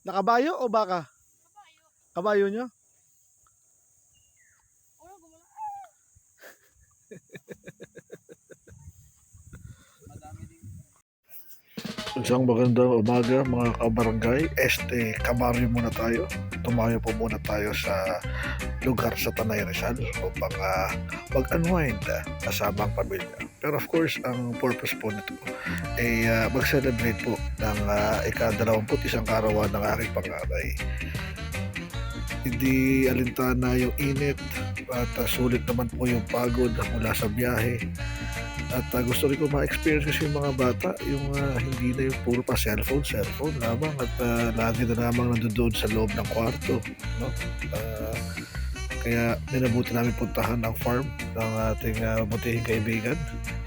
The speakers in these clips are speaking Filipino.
Nakabayo o baka? Kabayo nyo? Isang magandang umaga mga kabarangay. Kabaryo muna tayo. Tumayo po muna tayo sa lugar sa Tanay Rizal upang mag-unwind kasama ang pamilya. Pero of course, ang purpose po nito ay mag-celebrate po ng ika-21 karawan ng aking panganay. Hindi alintana yung init at sulit naman po yung pagod mula sa biyahe. At gusto rin ko ma-experience kasi yung mga bata, yung hindi na yung puro pa cellphone lamang at lagi na lamang nandoon sa loob ng kwarto. No? Kaya minabuti namin puntahan ang farm ng ating butihing kaibigan,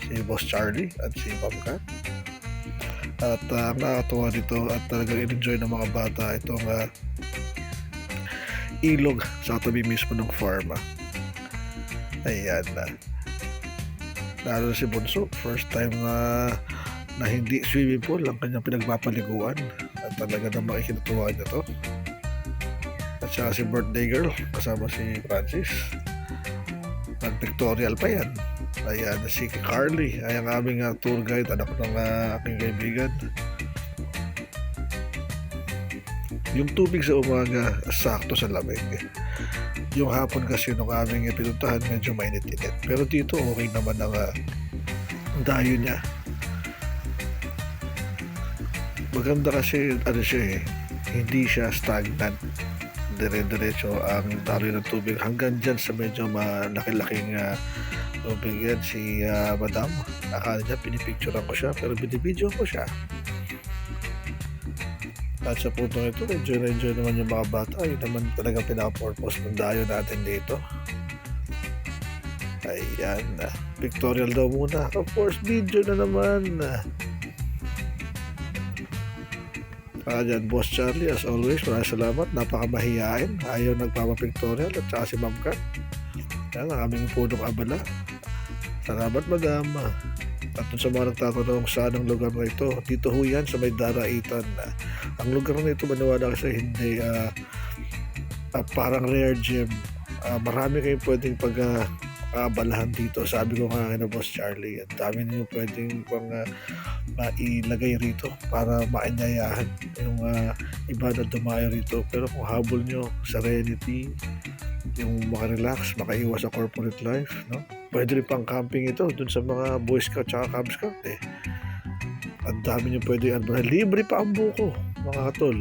si Boss Charlie at si Ma'am Kat. At ang nakakatuwa dito at talagang in-enjoy ng mga bata itong ilog sa tabi mismo ng farm. Ayan na. Lalo si Bunso, first time na hindi swimming pool ang kanyang pinagpapaliguan at talaga namang ikinutuwa niya to. At saka si birthday girl kasama si Francis, nag-pictorial pa yan. Ayan, si Carly ay ang aming tour guide, anak ng aking kaibigan. Yung tubig sa umaga sakto sa lamig. Yung hapon kasi nung aming pinuntahan medyo mainit-init. Pero dito okay naman ang dayo niya. Maganda kasi siya hindi siya stagnant. Dire-diretso ang dayo ng tubig hanggang dyan sa medyo malaki-laking tubig yan. Si Madam, akala niya pinipicturean ko siya pero binibidyo ko siya. At sa puntong ito, enjoy naman yung mga bata. Yun naman talaga pinaka-purpose ng dayo natin dito. Ayan. Pictorial daw muna. Of course, video na naman. Dyan, Boss Charlie, as always, maraming salamat. Napakamahiyain. Ayaw nagpapapictorial. At saka si Ma'am Kat. Yan, ang aming punong abala. Salamat, Madam. At sa mga nagtatanong saan ang lugar na ito, dito ho yan sa may Daraitan. Ang lugar na ito, maniwala kasi hindi parang rare gem. Marami kayong pwedeng pag-abalahan dito. Sabi ko nga na Boss Charlie, at dami niyo pwedeng mailagay rito para mainyayahan yung iba na dumayo rito. Pero kung habol nyo serenity, yung makarelax, makaiwas sa corporate life, no? Pwede rin pang camping ito dun sa mga Boy Scout at Cub Scout Ang dami nyo pwede libre pa ang buko, mga katol.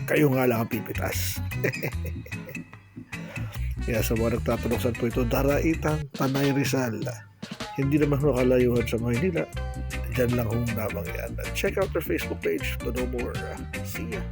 Kayo nga lang ang pipitas. Kaya sa mga nagtatanong saan po ito, Daraitan, Tanay Rizal. Hindi naman makalayuhan sa Maynila. Diyan lang lamang yan. Check out their Facebook page to know more. See ya.